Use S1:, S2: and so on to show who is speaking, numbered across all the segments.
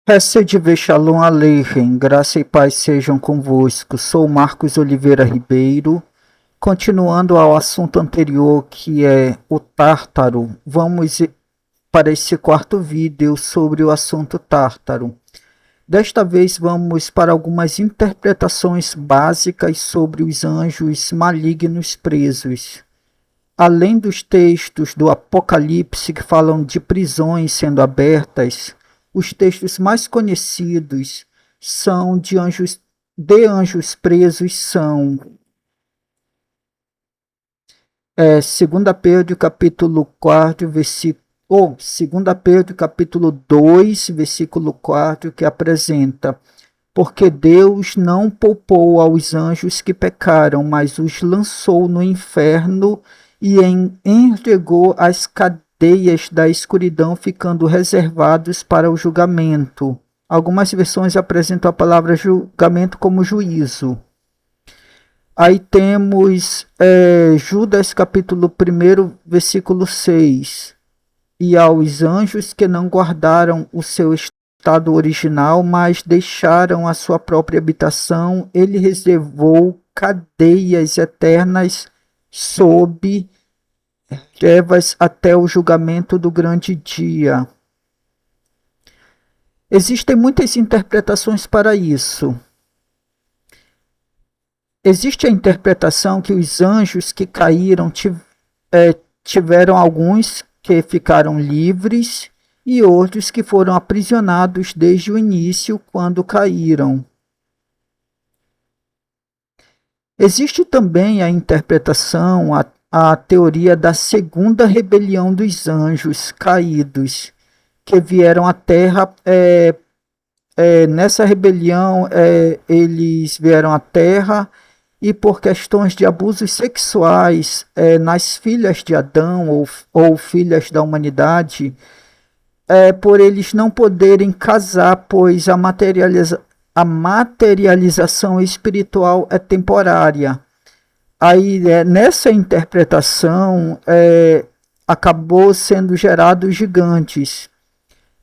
S1: Recebe Shalom Aleichem, graça e paz sejam convosco. Sou Marcos Oliveira Ribeiro. Continuando ao assunto anterior, que é o Tártaro, vamos para esse quarto vídeo sobre o assunto Tártaro. Desta vez vamos para algumas interpretações básicas sobre os anjos malignos presos. Além dos textos do Apocalipse que falam de prisões sendo abertas, os textos mais conhecidos são de anjos presos são 2 Pedro capítulo 4, versículo 2 Pedro capítulo 2, versículo 4, que apresenta: porque Deus não poupou aos anjos que pecaram, mas os lançou no inferno e entregou as cadeias da escuridão, ficando reservados para o julgamento. Algumas versões apresentam a palavra julgamento como juízo. Aí temos Judas capítulo 1, versículo 6. E aos anjos que não guardaram o seu estado original, mas deixaram a sua própria habitação, ele reservou cadeias eternas sob trevas até o julgamento do grande dia. Existem muitas interpretações para isso. Existe a interpretação que os anjos que caíram tiveram alguns que ficaram livres e outros que foram aprisionados desde o início quando caíram. Existe também a interpretação, a teoria da segunda rebelião dos anjos caídos, que vieram à Terra. Nessa rebelião, eles vieram à Terra e por questões de abusos sexuais nas filhas de Adão ou filhas da humanidade, por eles não poderem casar, pois a materialização espiritual é temporária. Aí, nessa interpretação, acabou sendo gerados gigantes.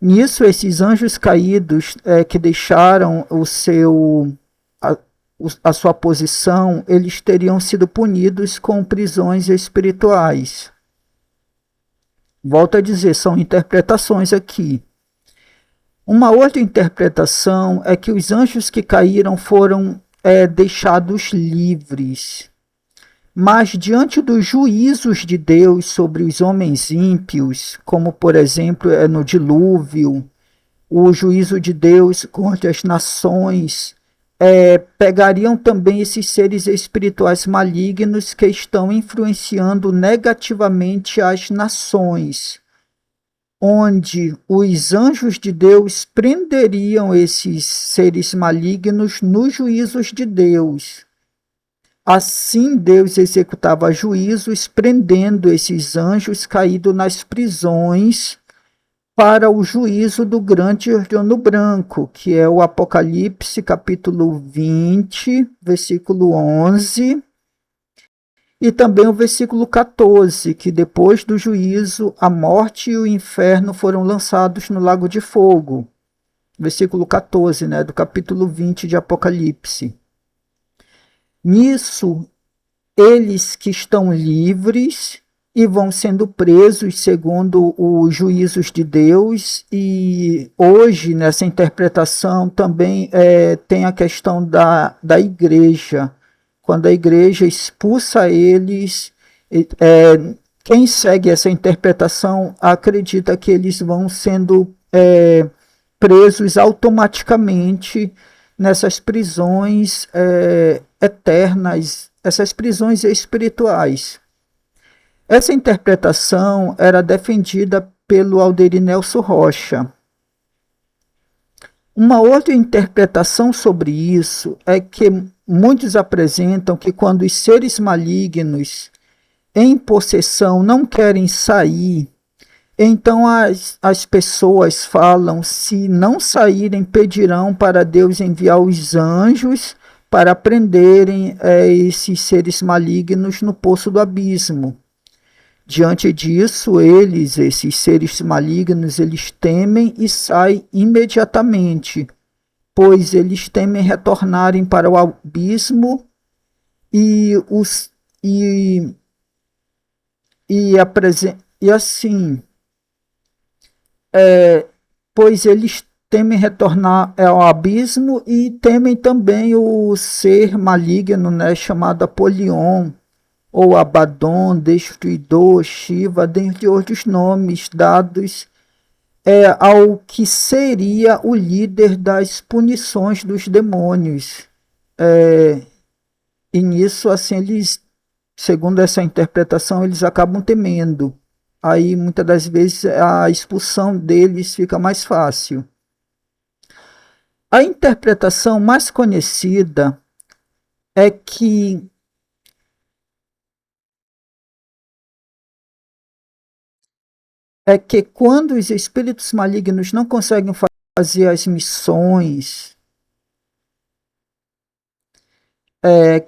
S1: Nisso, esses anjos caídos que deixaram a sua posição, eles teriam sido punidos com prisões espirituais. Volto a dizer, são interpretações aqui. Uma outra interpretação é que os anjos que caíram foram deixados livres. Mas diante dos juízos de Deus sobre os homens ímpios, como por exemplo no dilúvio, o juízo de Deus contra as nações, pegariam também esses seres espirituais malignos que estão influenciando negativamente as nações, onde os anjos de Deus prenderiam esses seres malignos nos juízos de Deus. Assim, Deus executava juízos, prendendo esses anjos caídos nas prisões para o juízo do grande trono branco, que é o Apocalipse, capítulo 20, versículo 11, e também o versículo 14, que depois do juízo, a morte e o inferno foram lançados no lago de fogo. Versículo 14, do capítulo 20 de Apocalipse. Nisso, eles que estão livres e vão sendo presos segundo os juízos de Deus, e hoje nessa interpretação também tem a questão da igreja, quando a igreja expulsa eles, quem segue essa interpretação acredita que eles vão sendo presos automaticamente nessas prisões eternas, essas prisões espirituais. Essa interpretação era defendida pelo Aldeir Nelson Rocha. Uma outra interpretação sobre isso é que muitos apresentam que quando os seres malignos em possessão não querem sair, então as pessoas falam, se não saírem, pedirão para Deus enviar os anjos para prenderem esses seres malignos no poço do abismo. Diante disso, esses seres malignos, eles temem e saem imediatamente, pois eles temem retornarem para o abismo e os e assim, pois eles temem retornar ao abismo e temem também o ser maligno, né, chamado Apolion, ou Abaddon, Destruidor, Shiva, dentre outros nomes dados ao que seria o líder das punições dos demônios. E nisso, assim, eles, segundo essa interpretação, eles acabam temendo. Aí, muitas das vezes, a expulsão deles fica mais fácil. A interpretação mais conhecida é que quando os espíritos malignos não conseguem fazer as missões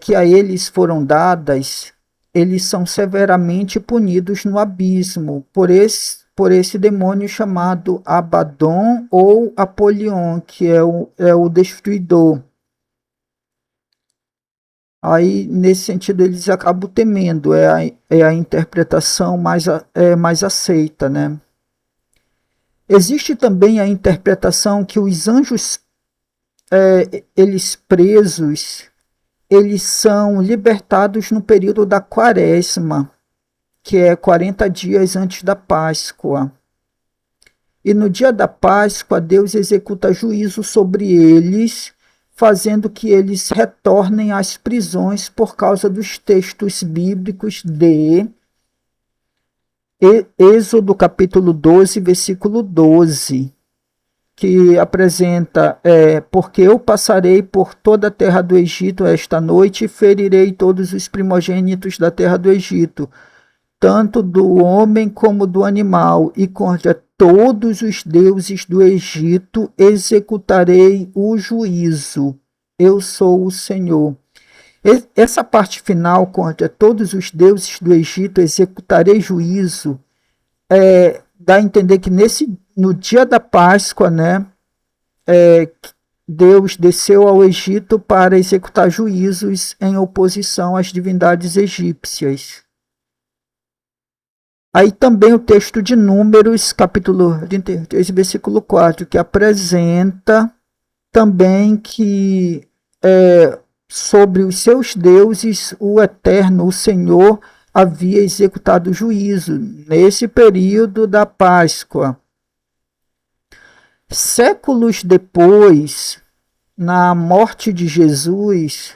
S1: que a eles foram dadas, eles são severamente punidos no abismo por esse demônio chamado Abaddon ou Apolion, que é o destruidor. Aí, nesse sentido, eles acabam temendo, é a interpretação mais aceita, né? Existe também a interpretação que os anjos, eles presos, eles são libertados no período da quaresma, que é 40 dias antes da Páscoa. E no dia da Páscoa, Deus executa juízo sobre eles, fazendo que eles retornem às prisões por causa dos textos bíblicos de Êxodo capítulo 12, versículo 12, que apresenta, porque eu passarei por toda a terra do Egito esta noite e ferirei todos os primogênitos da terra do Egito, tanto do homem como do animal, e contra todos os deuses do Egito executarei o juízo. Eu sou o Senhor. Essa parte final, contra todos os deuses do Egito executarei juízo, dá a entender que no dia da Páscoa, né, Deus desceu ao Egito para executar juízos em oposição às divindades egípcias. Aí também o texto de Números, capítulo 33, versículo 4, que apresenta também que sobre os seus deuses, o Eterno, o Senhor, havia executado juízo nesse período da Páscoa. Séculos depois, na morte de Jesus,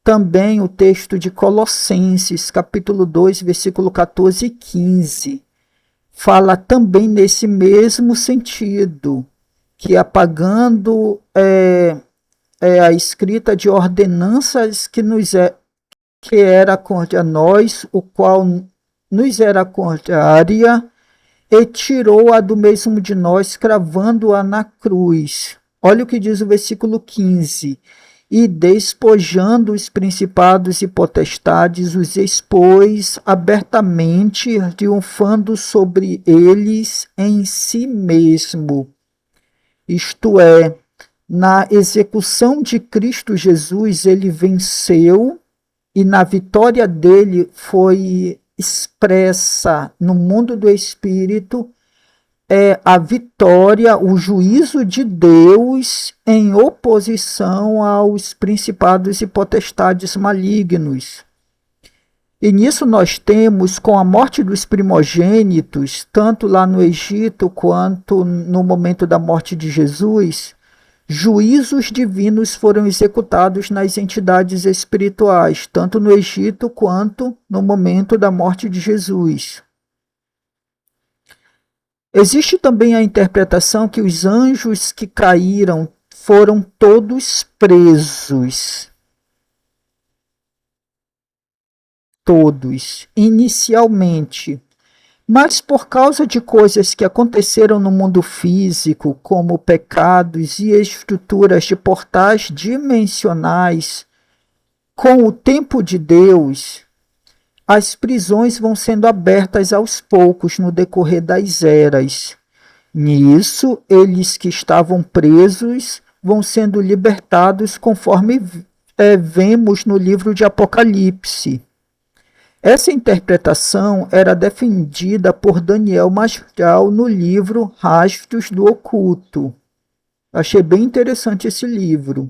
S1: também o texto de Colossenses, capítulo 2, versículo 14 e 15, fala também nesse mesmo sentido, que apagando a escrita de ordenanças que era contra nós, o qual nos era contrária, e tirou-a do mesmo de nós, cravando-a na cruz. Olha o que diz o versículo 15. E despojando os principados e potestades, os expôs abertamente, triunfando sobre eles em si mesmo. Isto é, na execução de Cristo Jesus, ele venceu, e na vitória dele foi expressa no mundo do espírito a vitória, o juízo de Deus em oposição aos principados e potestades malignos. E nisso nós temos, com a morte dos primogênitos, tanto lá no Egito quanto no momento da morte de Jesus, juízos divinos foram executados nas entidades espirituais, tanto no Egito quanto no momento da morte de Jesus. Existe também a interpretação que os anjos que caíram foram todos presos. Todos, inicialmente. Mas por causa de coisas que aconteceram no mundo físico, como pecados e estruturas de portais dimensionais, com o tempo de Deus, as prisões vão sendo abertas aos poucos no decorrer das eras. Nisso, eles que estavam presos vão sendo libertados conforme vemos no livro de Apocalipse. Essa interpretação era defendida por Daniel Mastral no livro Rastros do Oculto. Achei bem interessante esse livro.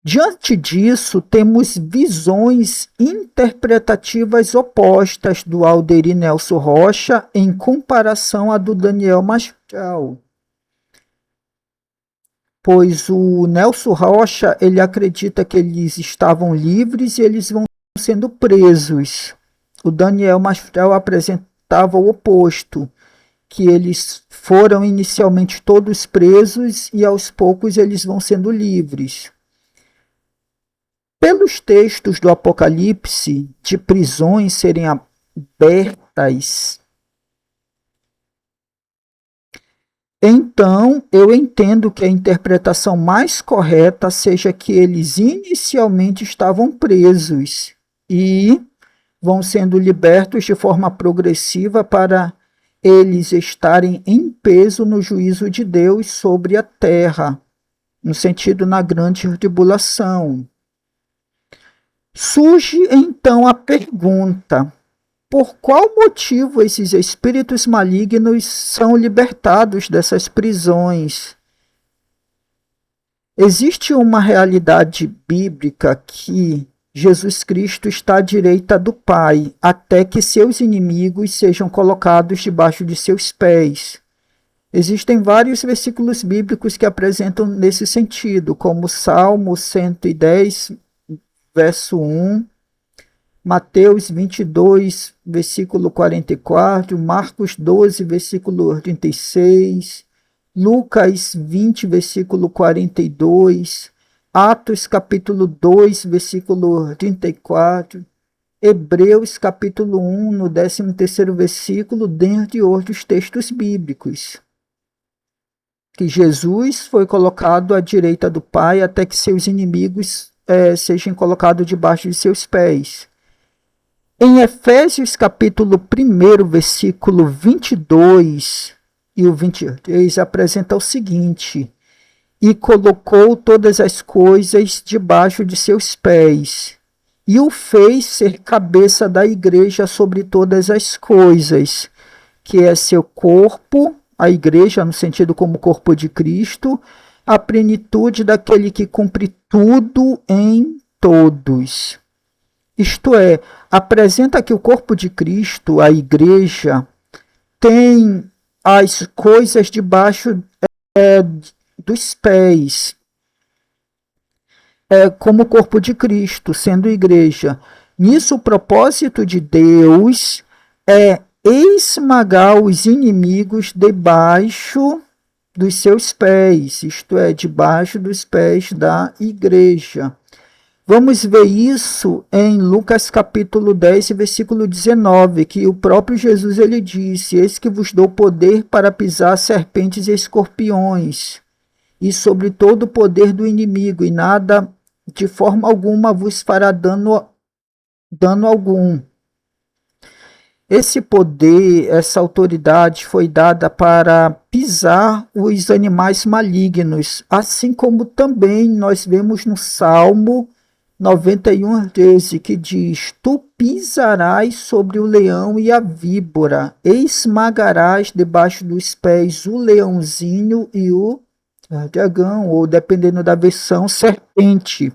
S1: Diante disso, temos visões interpretativas opostas do Alderi Nelson Rocha em comparação à do Daniel Mastral. Pois o Nelson Rocha, ele acredita que eles estavam livres e eles vão sendo presos. O Daniel Mastral apresentava o oposto, que eles foram inicialmente todos presos e aos poucos eles vão sendo livres. Pelos textos do Apocalipse, de prisões serem abertas, então eu entendo que a interpretação mais correta seja que eles inicialmente estavam presos e vão sendo libertos de forma progressiva para eles estarem em peso no juízo de Deus sobre a terra, no sentido na grande tribulação. Surge então a pergunta: por qual motivo esses espíritos malignos são libertados dessas prisões? Existe uma realidade bíblica que Jesus Cristo está à direita do Pai, até que seus inimigos sejam colocados debaixo de seus pés. Existem vários versículos bíblicos que apresentam nesse sentido, como Salmo 110, verso 1, Mateus 22, versículo 44, Marcos 12, versículo 36, Lucas 20, versículo 42, Atos capítulo 2, versículo 34, Hebreus capítulo 1, no 13º versículo, dentre outros textos bíblicos. Que Jesus foi colocado à direita do Pai até que seus inimigos sejam colocados debaixo de seus pés. Em Efésios capítulo 1, versículo 22 e o 23, apresenta o seguinte: e colocou todas as coisas debaixo de seus pés, e o fez ser cabeça da igreja sobre todas as coisas, que é seu corpo, a igreja no sentido como corpo de Cristo, a plenitude daquele que cumpre tudo em todos. Isto é, apresenta que o corpo de Cristo, a igreja, tem as coisas debaixo dos pés, como o corpo de Cristo, sendo igreja. Nisso, o propósito de Deus é esmagar os inimigos debaixo dos seus pés, isto é, debaixo dos pés da igreja. Vamos ver isso em Lucas capítulo 10, versículo 19, que o próprio Jesus ele disse: eis que vos dou poder para pisar serpentes e escorpiões, e sobre todo o poder do inimigo, e nada de forma alguma vos fará dano algum. Esse poder, essa autoridade foi dada para pisar os animais malignos, assim como também nós vemos no Salmo 91:13, que diz: tu pisarás sobre o leão e a víbora, esmagarás debaixo dos pés o leãozinho e o dragão, ou dependendo da versão, serpente.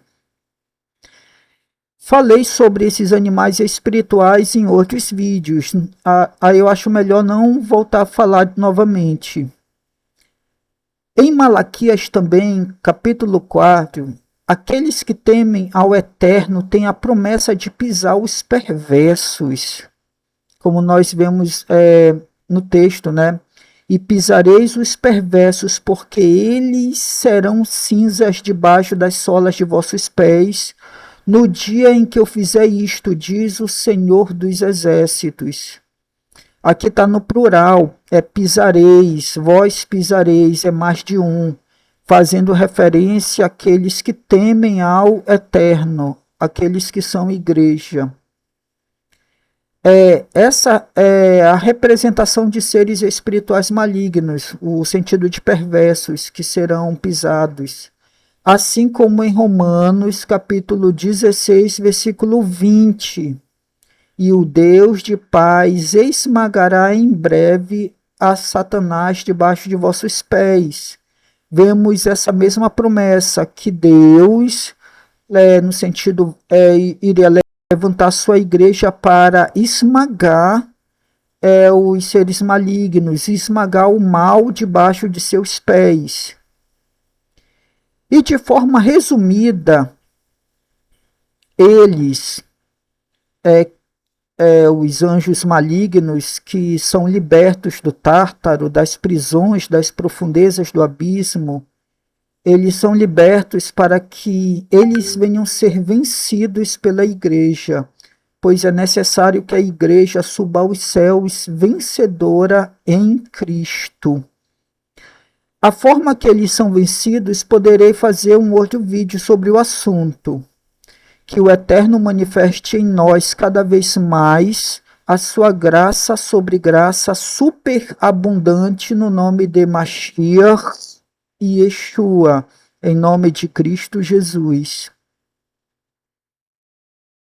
S1: Falei sobre esses animais espirituais em outros vídeos. Aí eu acho melhor não voltar a falar novamente. Em Malaquias também, capítulo 4, aqueles que temem ao Eterno têm a promessa de pisar os perversos. Como nós vemos no texto, né? E pisareis os perversos, porque eles serão cinzas debaixo das solas de vossos pés, no dia em que eu fizer isto, diz o Senhor dos Exércitos. Aqui está no plural, é pisareis, vós pisareis, é mais de um, fazendo referência àqueles que temem ao Eterno, aqueles que são igreja. Essa é a representação de seres espirituais malignos, o sentido de perversos, que serão pisados. Assim como em Romanos, capítulo 16, versículo 20. E o Deus de paz esmagará em breve a Satanás debaixo de vossos pés. Vemos essa mesma promessa, que Deus, no sentido, iria levantar sua igreja para esmagar os seres malignos, esmagar o mal debaixo de seus pés. E de forma resumida, eles, os anjos malignos que são libertos do Tártaro, das prisões, das profundezas do abismo, eles são libertos para que eles venham ser vencidos pela igreja, pois é necessário que a igreja suba aos céus vencedora em Cristo. A forma que eles são vencidos, poderei fazer um outro vídeo sobre o assunto. Que o Eterno manifeste em nós cada vez mais a sua graça sobre graça superabundante no nome de Mashiach e Yeshua, em nome de Cristo Jesus.